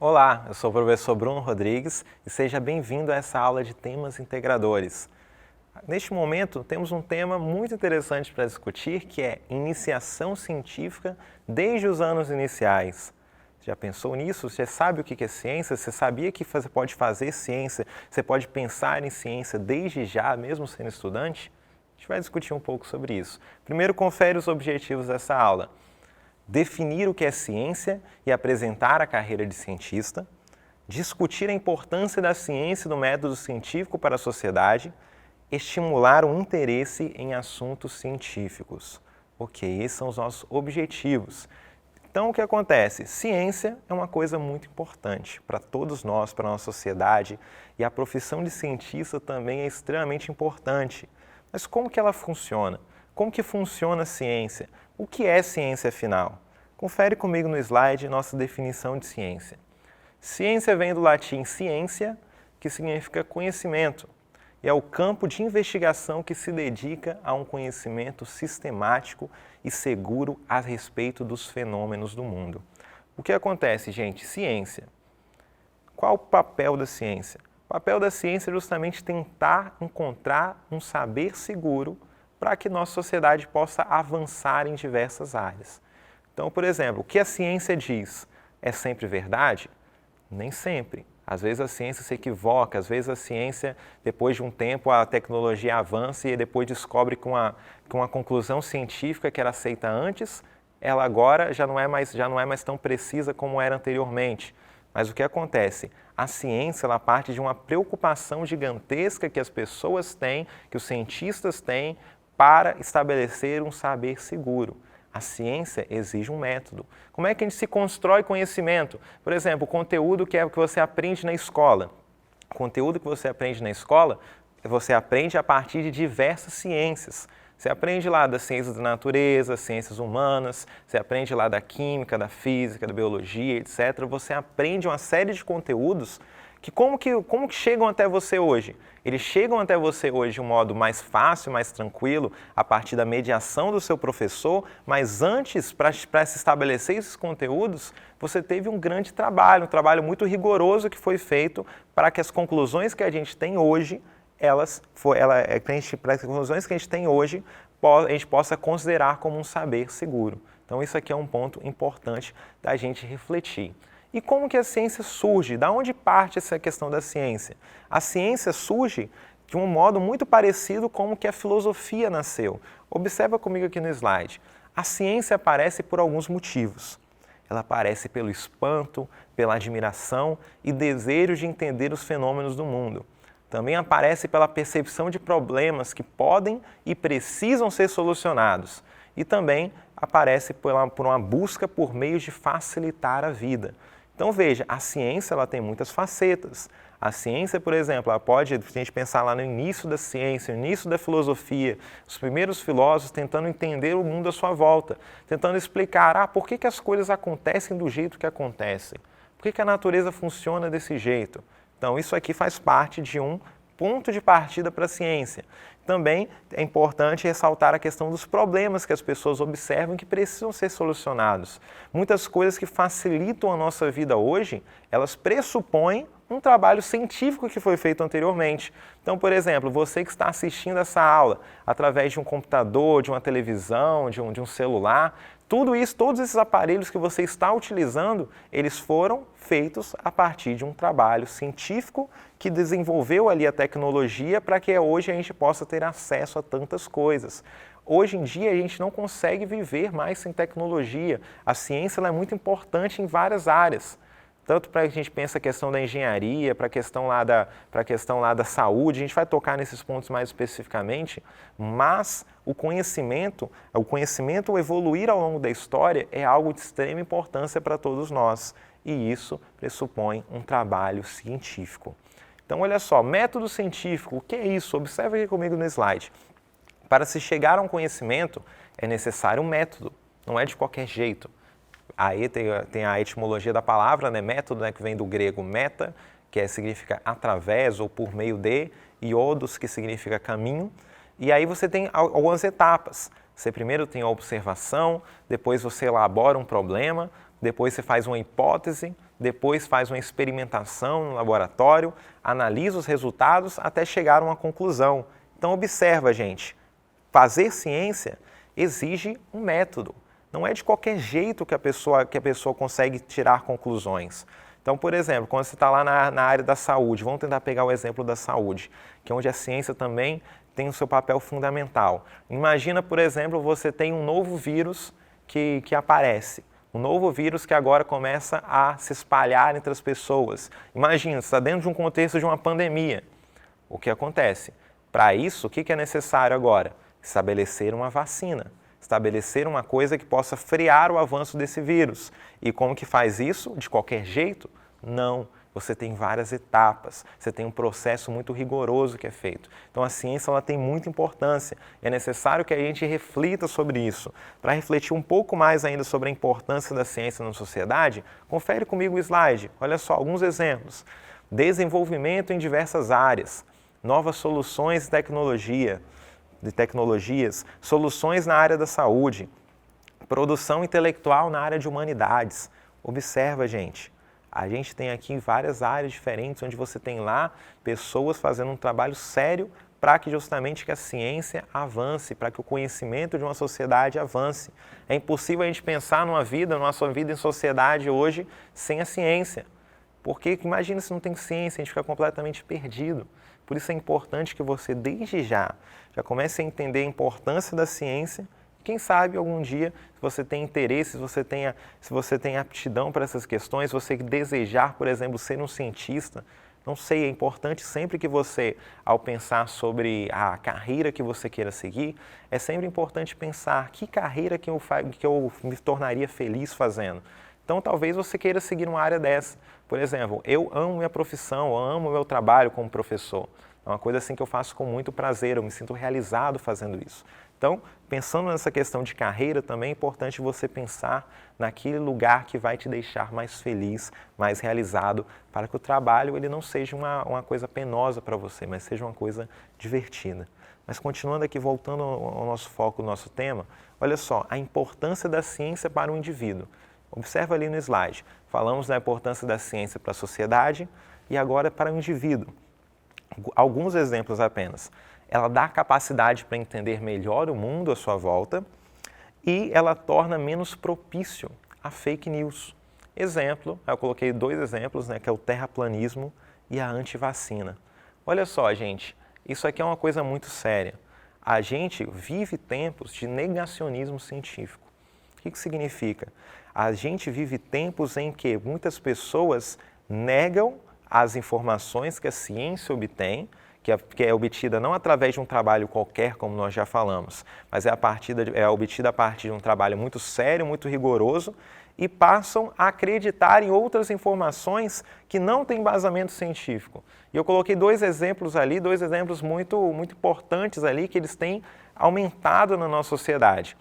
Olá, eu sou o professor Bruno Rodrigues e seja bem-vindo a essa aula de temas integradores. Neste momento, temos um tema muito interessante para discutir, que é iniciação científica desde os anos iniciais. Já pensou nisso? Você sabe o que é ciência? Você sabia que você pode fazer ciência? Você pode pensar em ciência desde já, mesmo sendo estudante? A gente vai discutir um pouco sobre isso. Primeiro, confere os objetivos dessa aula. Definir o que é ciência e apresentar a carreira de cientista, discutir a importância da ciência e do método científico para a sociedade, estimular o interesse em assuntos científicos. Ok, esses são os nossos objetivos. Então, o que acontece? Ciência é uma coisa muito importante para todos nós, para a nossa sociedade, e a profissão de cientista também é extremamente importante. Mas como que ela funciona? Como que funciona a ciência? O que é ciência, afinal? Confere comigo no slide nossa definição de ciência. Ciência vem do latim ciência, que significa conhecimento, e é o campo de investigação que se dedica a um conhecimento sistemático e seguro a respeito dos fenômenos do mundo. O que acontece, gente? Ciência. Qual o papel da ciência? O papel da ciência é justamente tentar encontrar um saber seguro para que nossa sociedade possa avançar em diversas áreas. Então, por exemplo, o que a ciência diz é sempre verdade? Nem sempre. Às vezes a ciência se equivoca, às vezes a ciência, depois de um tempo, a tecnologia avança e depois descobre que uma conclusão científica que era aceita antes, ela agora já não é mais tão precisa como era anteriormente. Mas o que acontece? A ciência ela parte de uma preocupação gigantesca que as pessoas têm, que os cientistas têm, para estabelecer um saber seguro. A ciência exige um método. Como é que a gente se constrói conhecimento? Por exemplo, o conteúdo que você aprende na escola. O conteúdo que você aprende na escola, você aprende a partir de diversas ciências. Você aprende lá das ciências da natureza, ciências humanas, você aprende lá da química, da física, da biologia, etc. Você aprende uma série de conteúdos que como que chegam até você hoje? Eles chegam até você hoje de um modo mais fácil, mais tranquilo, a partir da mediação do seu professor, mas antes, para se estabelecer esses conteúdos, você teve um grande trabalho, um trabalho muito rigoroso que foi feito para que as conclusões que a gente tem hoje, para as conclusões que a gente tem hoje, a gente possa considerar como um saber seguro. Então isso aqui é um ponto importante da gente refletir. E como que a ciência surge? Da onde parte essa questão da ciência? A ciência surge de um modo muito parecido com que a filosofia nasceu. Observa comigo aqui no slide. A ciência aparece por alguns motivos. Ela aparece pelo espanto, pela admiração e desejo de entender os fenômenos do mundo. Também aparece pela percepção de problemas que podem e precisam ser solucionados. E também aparece por uma busca por meios de facilitar a vida. Então veja, a ciência ela tem muitas facetas. A ciência, por exemplo, ela pode, a gente pensar lá no início da ciência, no início da filosofia, os primeiros filósofos tentando entender o mundo à sua volta, tentando explicar por que as coisas acontecem do jeito que acontecem, por que a natureza funciona desse jeito. Então isso aqui faz parte de um ponto de partida para a ciência. Também é importante ressaltar a questão dos problemas que as pessoas observam que precisam ser solucionados. Muitas coisas que facilitam a nossa vida hoje, elas pressupõem um trabalho científico que foi feito anteriormente. Então, por exemplo, você que está assistindo essa aula através de um computador, de uma televisão, de um celular, tudo isso, todos esses aparelhos que você está utilizando, eles foram feitos a partir de um trabalho científico que desenvolveu ali a tecnologia para que hoje a gente possa ter acesso a tantas coisas. Hoje em dia a gente não consegue viver mais sem tecnologia. A ciência ela é muito importante em várias áreas. Tanto para a gente pensa a questão da engenharia, para a questão lá da saúde, a gente vai tocar nesses pontos mais especificamente, mas o conhecimento evoluir ao longo da história é algo de extrema importância para todos nós, e isso pressupõe um trabalho científico. Então, olha só, método científico, o que é isso? Observe aqui comigo no slide. Para se chegar a um conhecimento, é necessário um método, não é de qualquer jeito. Aí tem a etimologia da palavra, né? Método, né? Que vem do grego meta, que significa através ou por meio de, e odos, que significa caminho. E aí você tem algumas etapas. Você primeiro tem a observação, depois você elabora um problema, depois você faz uma hipótese, depois faz uma experimentação no laboratório, analisa os resultados até chegar a uma conclusão. Então observa, gente, fazer ciência exige um método. Não é de qualquer jeito que a pessoa consegue tirar conclusões. Então, por exemplo, quando você está lá na área da saúde, vamos tentar pegar o exemplo da saúde, que é onde a ciência também tem o seu papel fundamental. Imagina, por exemplo, você tem um novo vírus que aparece. Um novo vírus que agora começa a se espalhar entre as pessoas. Imagina, você está dentro de um contexto de uma pandemia. O que acontece? Para isso, o que é necessário agora? Estabelecer uma vacina. Estabelecer uma coisa que possa frear o avanço desse vírus. E como que faz isso? De qualquer jeito? Não. Você tem várias etapas, você tem um processo muito rigoroso que é feito. Então a ciência ela tem muita importância e é necessário que a gente reflita sobre isso. Para refletir um pouco mais ainda sobre a importância da ciência na sociedade, confere comigo o slide. Olha só, alguns exemplos. Desenvolvimento em diversas áreas, novas soluções de tecnologias, soluções na área da saúde, produção intelectual na área de humanidades. Observa, gente. A gente tem aqui várias áreas diferentes, onde você tem lá pessoas fazendo um trabalho sério para que justamente que a ciência avance, para que o conhecimento de uma sociedade avance. É impossível a gente pensar numa nossa vida em sociedade hoje, sem a ciência. Porque imagina se não tem ciência, a gente fica completamente perdido. Por isso é importante que você, desde já comece a entender a importância da ciência. Quem sabe algum dia, se você tem interesse, se você tem aptidão para essas questões, você desejar, por exemplo, ser um cientista, não sei, é importante sempre que você, ao pensar sobre a carreira que você queira seguir, é sempre importante pensar que carreira que eu me tornaria feliz fazendo. Então, talvez você queira seguir uma área dessa. Por exemplo, eu amo minha profissão, eu amo meu trabalho como professor. É uma coisa assim que eu faço com muito prazer, eu me sinto realizado fazendo isso. Então, pensando nessa questão de carreira, também é importante você pensar naquele lugar que vai te deixar mais feliz, mais realizado, para que o trabalho ele não seja uma coisa penosa para você, mas seja uma coisa divertida. Mas continuando aqui, voltando ao nosso foco, ao nosso tema, olha só, a importância da ciência para o indivíduo. Observa ali no slide, falamos da importância da ciência para a sociedade e agora para o indivíduo. Alguns exemplos apenas. Ela dá capacidade para entender melhor o mundo à sua volta e ela torna menos propício a fake news. Exemplo, eu coloquei 2 exemplos, que é o terraplanismo e a antivacina. Olha só, gente, isso aqui é uma coisa muito séria. A gente vive tempos de negacionismo científico. O que significa? A gente vive tempos em que muitas pessoas negam as informações que a ciência obtém, que é obtida não através de um trabalho qualquer, como nós já falamos, mas é obtida a partir de um trabalho muito sério, muito rigoroso, e passam a acreditar em outras informações que não têm embasamento científico. E eu coloquei 2 exemplos ali, 2 exemplos muito importantes ali, que eles têm aumentado na nossa sociedade.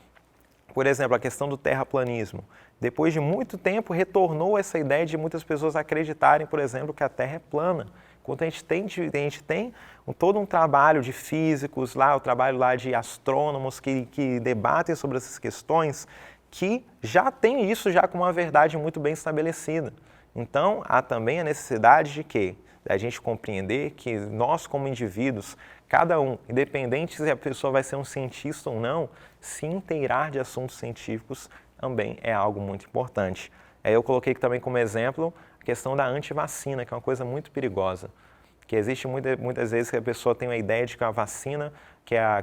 Por exemplo, a questão do terraplanismo. Depois de muito tempo, retornou essa ideia de muitas pessoas acreditarem, por exemplo, que a Terra é plana. Enquanto a gente tem todo um trabalho de físicos, o trabalho lá de astrônomos que debatem sobre essas questões, que já tem isso já com uma verdade muito bem estabelecida. Então, há também a necessidade de quê? Da gente compreender que nós, como indivíduos, cada um, independente se a pessoa vai ser um cientista ou não, se inteirar de assuntos científicos também é algo muito importante. Eu coloquei também como exemplo a questão da antivacina, que é uma coisa muito perigosa. Que existe muitas vezes que a pessoa tem a ideia de que a vacina, que a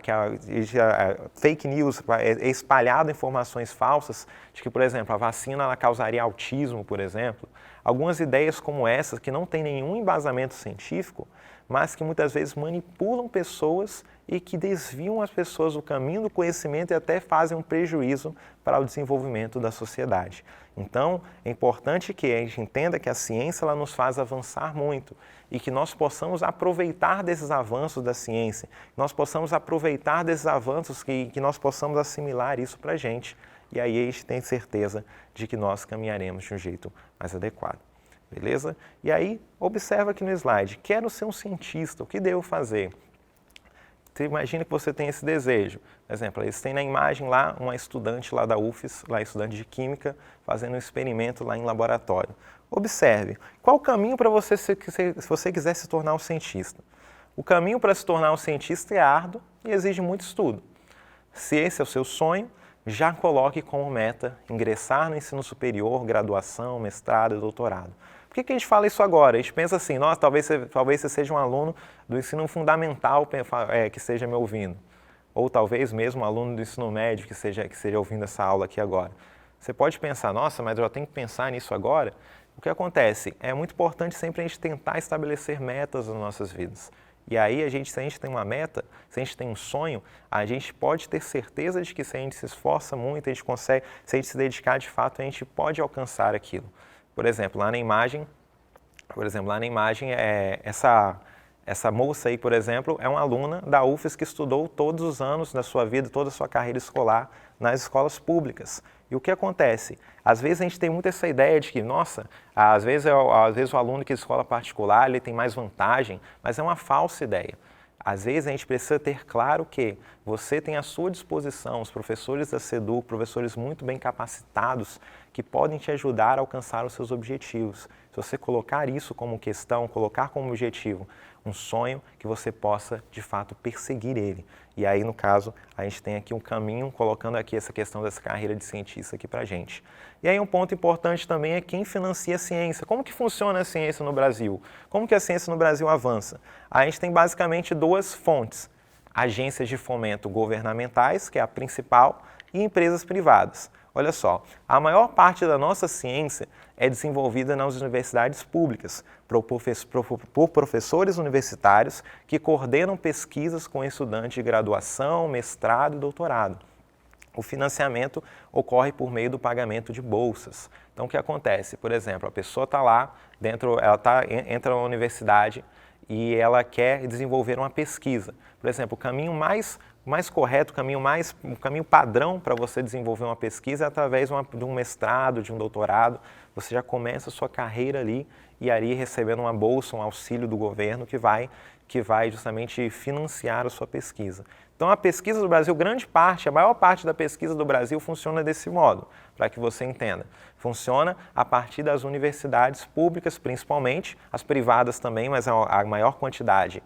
fake news, é espalhado informações falsas, de que, por exemplo, a vacina ela causaria autismo, por exemplo. Algumas ideias como essas, que não têm nenhum embasamento científico, mas que muitas vezes manipulam pessoas e que desviam as pessoas do caminho do conhecimento e até fazem um prejuízo para o desenvolvimento da sociedade. Então, é importante que a gente entenda que a ciência ela nos faz avançar muito e que nós possamos aproveitar desses avanços da ciência, nós possamos aproveitar desses avanços que nós possamos assimilar isso para a gente. E aí a gente tem certeza de que nós caminharemos de um jeito mais adequado. Beleza? E aí, observa aqui no slide, quero ser um cientista, o que devo fazer? imagina que você tem esse desejo. Por exemplo, eles têm na imagem lá uma estudante lá da UFES, lá estudante de Química, fazendo um experimento lá em laboratório. Observe, qual o caminho para você, se você quiser se tornar um cientista? O caminho para se tornar um cientista é árduo e exige muito estudo. Se esse é o seu sonho, já coloque como meta ingressar no ensino superior, graduação, mestrado e doutorado. Por que a gente fala isso agora? A gente pensa assim, nossa, talvez você seja um aluno do ensino fundamental que esteja me ouvindo. Ou talvez mesmo um aluno do ensino médio que esteja ouvindo essa aula aqui agora. Você pode pensar, nossa, mas eu tenho que pensar nisso agora? O que acontece? É muito importante sempre a gente tentar estabelecer metas nas nossas vidas. E aí, se a gente tem uma meta, se a gente tem um sonho, a gente pode ter certeza de que se a gente se esforça muito, a gente consegue, se a gente se dedicar de fato, a gente pode alcançar aquilo. Por exemplo, lá na imagem, essa moça aí, por exemplo, é uma aluna da UFES que estudou todos os anos da sua vida, toda a sua carreira escolar nas escolas públicas. E o que acontece? Às vezes a gente tem muito essa ideia de que, nossa, às vezes o aluno que é escola particular ele tem mais vantagem, mas é uma falsa ideia. Às vezes a gente precisa ter claro que você tem à sua disposição os professores da SEDUC, professores muito bem capacitados, que podem te ajudar a alcançar os seus objetivos. Se você colocar isso como questão, colocar como objetivo um sonho, que você possa, de fato, perseguir ele. E aí, no caso, a gente tem aqui um caminho, colocando aqui essa questão dessa carreira de cientista aqui pra gente. E aí um ponto importante também é quem financia a ciência. Como que funciona a ciência no Brasil? Como que a ciência no Brasil avança? A gente tem basicamente duas fontes. Agências de fomento governamentais, que é a principal, e empresas privadas. Olha só, a maior parte da nossa ciência é desenvolvida nas universidades públicas, por professores universitários que coordenam pesquisas com estudantes de graduação, mestrado e doutorado. O financiamento ocorre por meio do pagamento de bolsas. Então, o que acontece? Por exemplo, a pessoa está lá, entra na universidade e ela quer desenvolver uma pesquisa. Por exemplo, o caminho mais correto, o caminho padrão para você desenvolver uma pesquisa é através de um mestrado, de um doutorado. Você já começa a sua carreira ali e ali recebendo uma bolsa, um auxílio do governo que vai justamente financiar a sua pesquisa. Então a pesquisa do Brasil, a maior parte da pesquisa do Brasil funciona desse modo, para que você entenda. Funciona a partir das universidades públicas, principalmente, as privadas também, mas a maior quantidade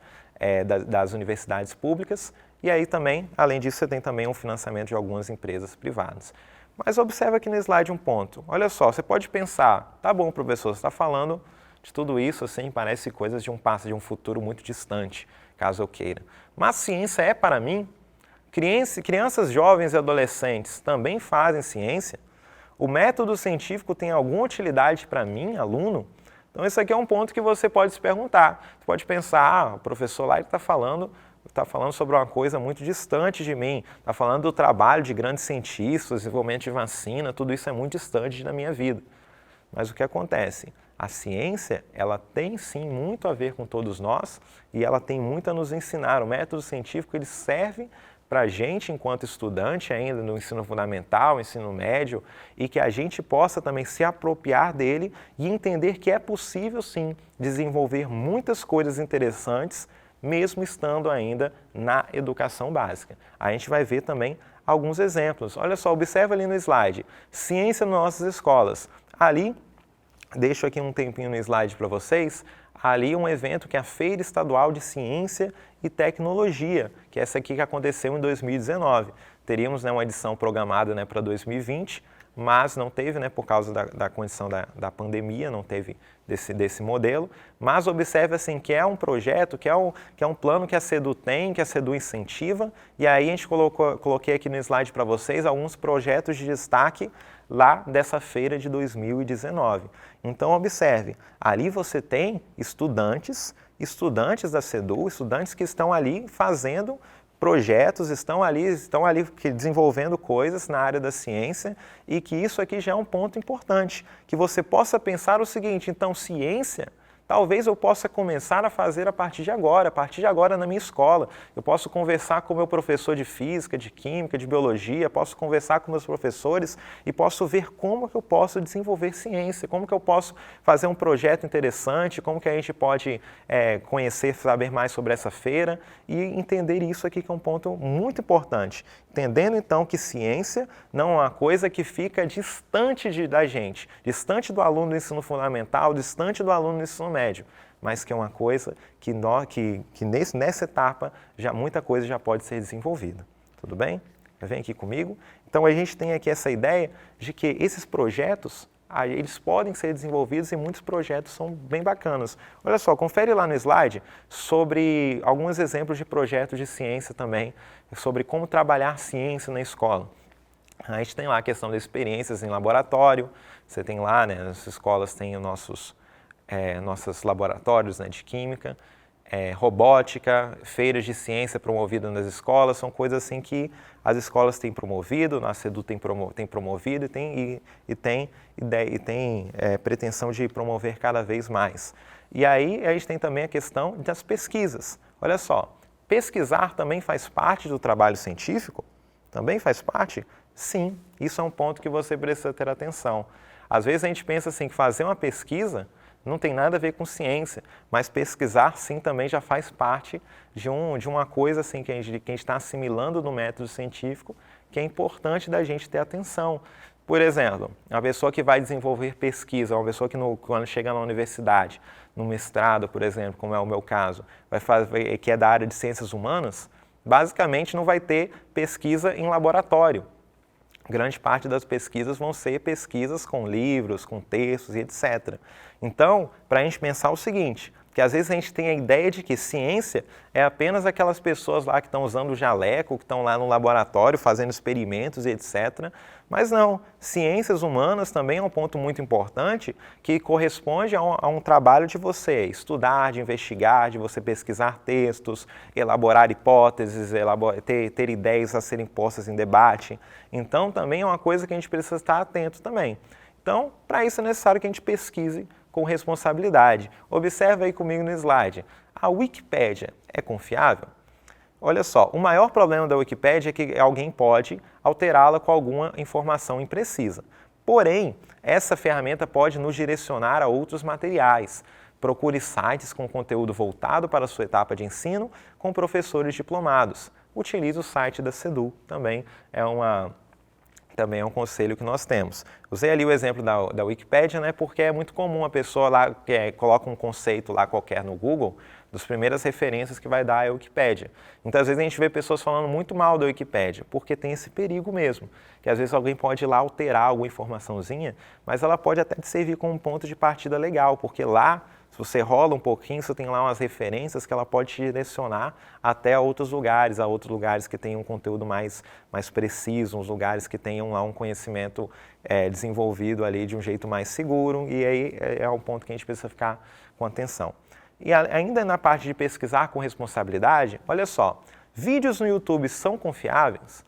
das universidades públicas. E aí também, além disso, você tem também um financiamento de algumas empresas privadas. Mas observa aqui no slide um ponto. Olha só, você pode pensar, tá bom, professor, você está falando de tudo isso, assim, parece coisas de um futuro muito distante, caso eu queira. Mas ciência é para mim? Crianças, jovens e adolescentes também fazem ciência? O método científico tem alguma utilidade para mim, aluno? Então, esse aqui é um ponto que você pode se perguntar. Você pode pensar, o professor lá está falando sobre uma coisa muito distante de mim, está falando do trabalho de grandes cientistas, desenvolvimento de vacina, tudo isso é muito distante da minha vida. Mas o que acontece? A ciência, ela tem sim muito a ver com todos nós e ela tem muito a nos ensinar. O método científico, ele serve para a gente, enquanto estudante ainda no ensino fundamental, ensino médio, e que a gente possa também se apropriar dele e entender que é possível sim desenvolver muitas coisas interessantes, mesmo estando ainda na educação básica. A gente vai ver também alguns exemplos. Olha só, observa ali no slide, ciência nas nossas escolas. Ali, deixo aqui um tempinho no slide para vocês, ali um evento que é a Feira Estadual de Ciência e Tecnologia, que é essa aqui que aconteceu em 2019. Teríamos uma edição programada para 2020, mas não teve, por causa da condição da pandemia, não teve desse modelo. Mas observe assim, que é um projeto, que é um plano que a SEDU tem, que a SEDU incentiva, e aí a gente coloquei aqui no slide para vocês alguns projetos de destaque lá dessa feira de 2019. Então observe, ali você tem estudantes da SEDU, estudantes que estão ali fazendo projetos, estão ali desenvolvendo coisas na área da ciência e que isso aqui já é um ponto importante, que você possa pensar o seguinte, então ciência Talvez eu possa começar a fazer a partir de agora na minha escola. Eu posso conversar com o meu professor de física, de química, de biologia, posso conversar com meus professores e posso ver como que eu posso desenvolver ciência, como que eu posso fazer um projeto interessante, como que a gente pode conhecer, saber mais sobre essa feira e entender isso aqui que é um ponto muito importante. Entendendo então que ciência não é uma coisa que fica distante da gente, distante do aluno do ensino fundamental, distante do aluno do ensino médio, mas que é uma coisa que nessa etapa muita coisa já pode ser desenvolvida. Tudo bem? Vem aqui comigo. Então a gente tem aqui essa ideia de que esses projetos, eles podem ser desenvolvidos e muitos projetos são bem bacanas. Olha só, confere lá no slide sobre alguns exemplos de projetos de ciência também, sobre como trabalhar ciência na escola. A gente tem lá a questão das experiências em laboratório, você tem lá, né, as escolas têm os nossos laboratórios, né, de química, robótica, feiras de ciência promovidas nas escolas, são coisas assim que as escolas têm promovido, a SEDU tem promovido e tem pretensão de promover cada vez mais. E aí a gente tem também a questão das pesquisas. Olha só, pesquisar também faz parte do trabalho científico? Também faz parte? Sim, isso é um ponto que você precisa ter atenção. Às vezes a gente pensa assim, que fazer uma pesquisa não tem nada a ver com ciência, mas pesquisar sim também já faz parte de uma coisa assim que a gente está assimilando no método científico, que é importante da gente ter atenção. Por exemplo, uma pessoa que vai desenvolver pesquisa, uma pessoa que quando chega na universidade, no mestrado, por exemplo, como é o meu caso, que é da área de ciências humanas, basicamente não vai ter pesquisa em laboratório. Grande parte das pesquisas vão ser pesquisas com livros, com textos e etc. Então, para a gente pensar o seguinte, que às vezes a gente tem a ideia de que ciência é apenas aquelas pessoas lá que estão usando o jaleco, que estão lá no laboratório fazendo experimentos e etc. Mas não, ciências humanas também é um ponto muito importante que corresponde a um trabalho de você estudar, de investigar, de você pesquisar textos, elaborar hipóteses, ter ideias a serem postas em debate. Então também é uma coisa que a gente precisa estar atento também. Então, para isso é necessário que a gente pesquise com responsabilidade. Observe aí comigo no slide. A Wikipédia é confiável? Olha só, o maior problema da Wikipédia é que alguém pode alterá-la com alguma informação imprecisa. Porém, essa ferramenta pode nos direcionar a outros materiais. Procure sites com conteúdo voltado para a sua etapa de ensino com professores diplomados. Utilize o site da SEDU, também é um conselho que nós temos. Usei ali o exemplo da Wikipédia, né, porque é muito comum a pessoa lá coloca um conceito lá qualquer no Google, das primeiras referências que vai dar é a Wikipédia. Então, às vezes a gente vê pessoas falando muito mal da Wikipédia, porque tem esse perigo mesmo, que às vezes alguém pode ir lá alterar alguma informaçãozinha, mas ela pode até te servir como um ponto de partida legal, porque lá, se você rola um pouquinho, você tem lá umas referências que ela pode te direcionar até a outros lugares que tenham um conteúdo mais preciso, uns lugares que tenham lá um conhecimento desenvolvido ali de um jeito mais seguro, e aí é um ponto que a gente precisa ficar com atenção. E ainda na parte de pesquisar com responsabilidade, olha só, vídeos no YouTube são confiáveis?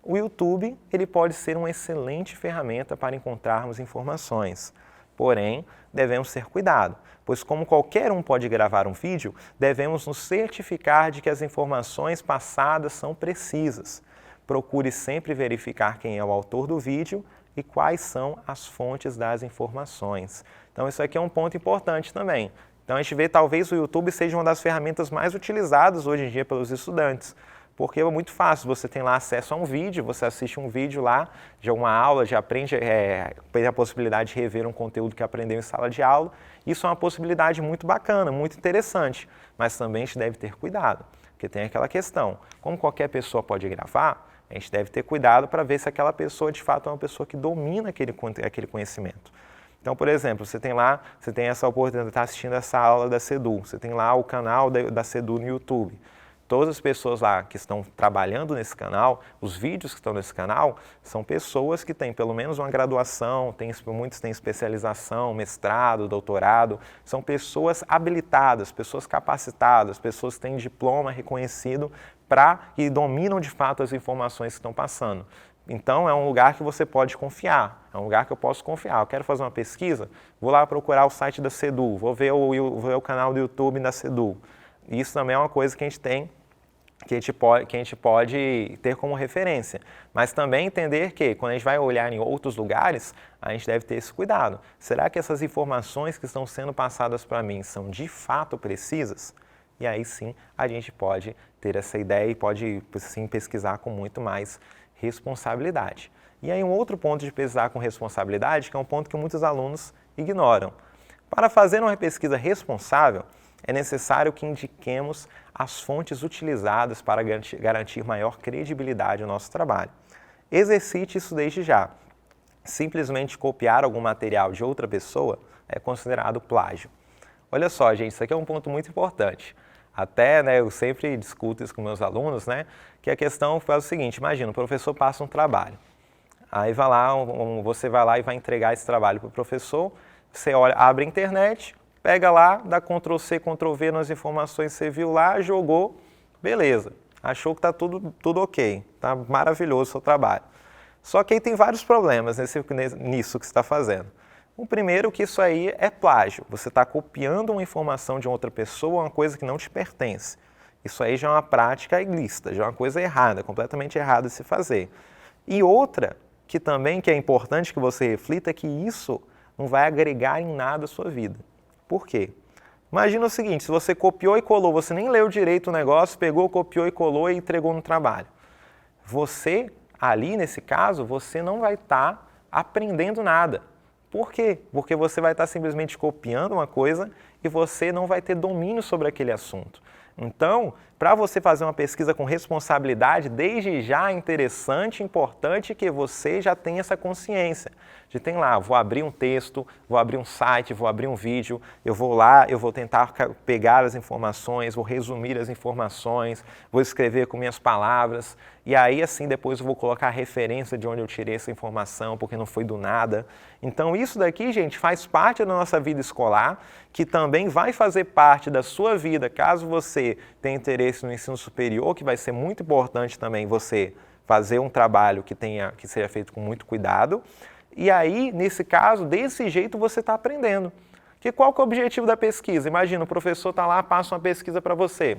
O YouTube ele pode ser uma excelente ferramenta para encontrarmos informações, porém devemos ter cuidado, pois como qualquer um pode gravar um vídeo, devemos nos certificar de que as informações passadas são precisas. Procure sempre verificar quem é o autor do vídeo e quais são as fontes das informações. Então isso aqui é um ponto importante também. Então a gente vê talvez o YouTube seja uma das ferramentas mais utilizadas hoje em dia pelos estudantes, porque é muito fácil, você tem lá acesso a um vídeo, você assiste um vídeo lá de uma aula, já aprende a possibilidade de rever um conteúdo que aprendeu em sala de aula. Isso é uma possibilidade muito bacana, muito interessante, mas também a gente deve ter cuidado, porque tem aquela questão, como qualquer pessoa pode gravar, a gente deve ter cuidado para ver se aquela pessoa de fato é uma pessoa que domina aquele conhecimento. Então, por exemplo, você tem essa oportunidade de estar assistindo essa aula da SEDU, você tem lá o canal da SEDU no YouTube. Todas as pessoas lá que estão trabalhando nesse canal, os vídeos que estão nesse canal, são pessoas que têm pelo menos uma graduação, muitos têm especialização, mestrado, doutorado, são pessoas habilitadas, pessoas capacitadas, pessoas que têm diploma reconhecido e dominam de fato as informações que estão passando. Então, é um lugar que você pode confiar, é um lugar que eu posso confiar. Eu quero fazer uma pesquisa, vou lá procurar o site da CEDU, vou ver o canal do YouTube da CEDU. Isso também é uma coisa que a gente tem, que a gente pode ter como referência. Mas também entender que, quando a gente vai olhar em outros lugares, a gente deve ter esse cuidado. Será que essas informações que estão sendo passadas para mim são de fato precisas? E aí sim, a gente pode ter essa ideia e pode sim pesquisar com muito mais responsabilidade. E aí um outro ponto de pesquisar com responsabilidade, que é um ponto que muitos alunos ignoram. Para fazer uma pesquisa responsável, é necessário que indiquemos as fontes utilizadas para garantir maior credibilidade ao nosso trabalho. Exercite isso desde já. Simplesmente copiar algum material de outra pessoa é considerado plágio. Olha só, gente, isso aqui é um ponto muito importante. Até, eu sempre discuto isso com meus alunos, que a questão faz o seguinte: imagina, o professor passa um trabalho, aí você vai lá e vai entregar esse trabalho para o professor, você abre a internet, pega lá, dá Ctrl+C, Ctrl+V nas informações que você viu lá, jogou, beleza, achou que está tudo ok, está maravilhoso o seu trabalho. Só que aí tem vários problemas nisso que você está fazendo. O primeiro, que isso aí é plágio. Você está copiando uma informação de outra pessoa, uma coisa que não te pertence. Isso aí já é uma prática ilícita, já é uma coisa errada, completamente errada de se fazer. E outra, que é importante que você reflita, é que isso não vai agregar em nada à sua vida. Por quê? Imagina o seguinte: se você copiou e colou, você nem leu direito o negócio, pegou, copiou e colou e entregou no trabalho. Você, ali nesse caso, você não vai estar aprendendo nada. Por quê? Porque você vai estar simplesmente copiando uma coisa e você não vai ter domínio sobre aquele assunto. Então, para você fazer uma pesquisa com responsabilidade, desde já é interessante e importante que você já tenha essa consciência de vou abrir um texto, vou abrir um site, vou abrir um vídeo, eu vou lá, eu vou tentar pegar as informações, vou resumir as informações, vou escrever com minhas palavras e aí assim depois eu vou colocar a referência de onde eu tirei essa informação, porque não foi do nada. Então isso daqui, gente, faz parte da nossa vida escolar, que também vai fazer parte da sua vida, caso você tenha interesse no ensino superior, que vai ser muito importante também você fazer um trabalho que seja feito com muito cuidado. E aí, nesse caso, desse jeito você está aprendendo. Qual que é o objetivo da pesquisa? Imagina, o professor está lá, passa uma pesquisa para você.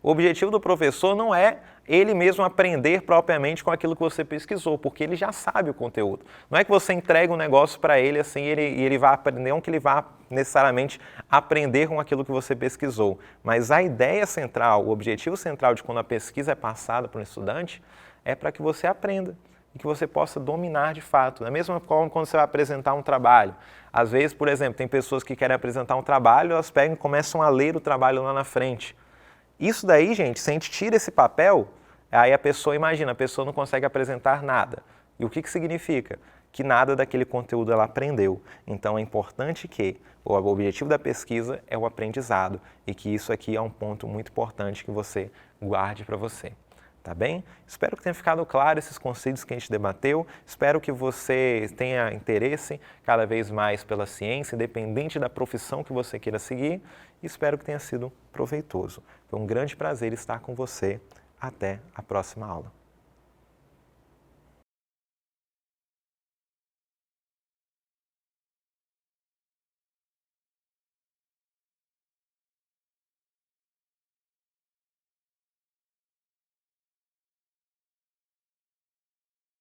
O objetivo do professor não é ele mesmo aprender propriamente com aquilo que você pesquisou, porque ele já sabe o conteúdo. Não é que você entrega um negócio para ele assim e ele vai aprender, não que ele vá necessariamente aprender com aquilo que você pesquisou. Mas a ideia central, o objetivo central de quando a pesquisa é passada para um estudante é para que você aprenda e que você possa dominar de fato. Da mesma forma quando você vai apresentar um trabalho. Às vezes, por exemplo, tem pessoas que querem apresentar um trabalho, elas pegam e começam a ler o trabalho lá na frente. Isso daí, gente, se a gente tira esse papel, aí a pessoa não consegue apresentar nada. E o que significa? Que nada daquele conteúdo ela aprendeu. Então é importante que o objetivo da pesquisa é o aprendizado e que isso aqui é um ponto muito importante que você guarde para você. Tá bem? Espero que tenha ficado claro esses conceitos que a gente debateu. Espero que você tenha interesse cada vez mais pela ciência, independente da profissão que você queira seguir. E espero que tenha sido proveitoso. Foi um grande prazer estar com você. Até a próxima aula.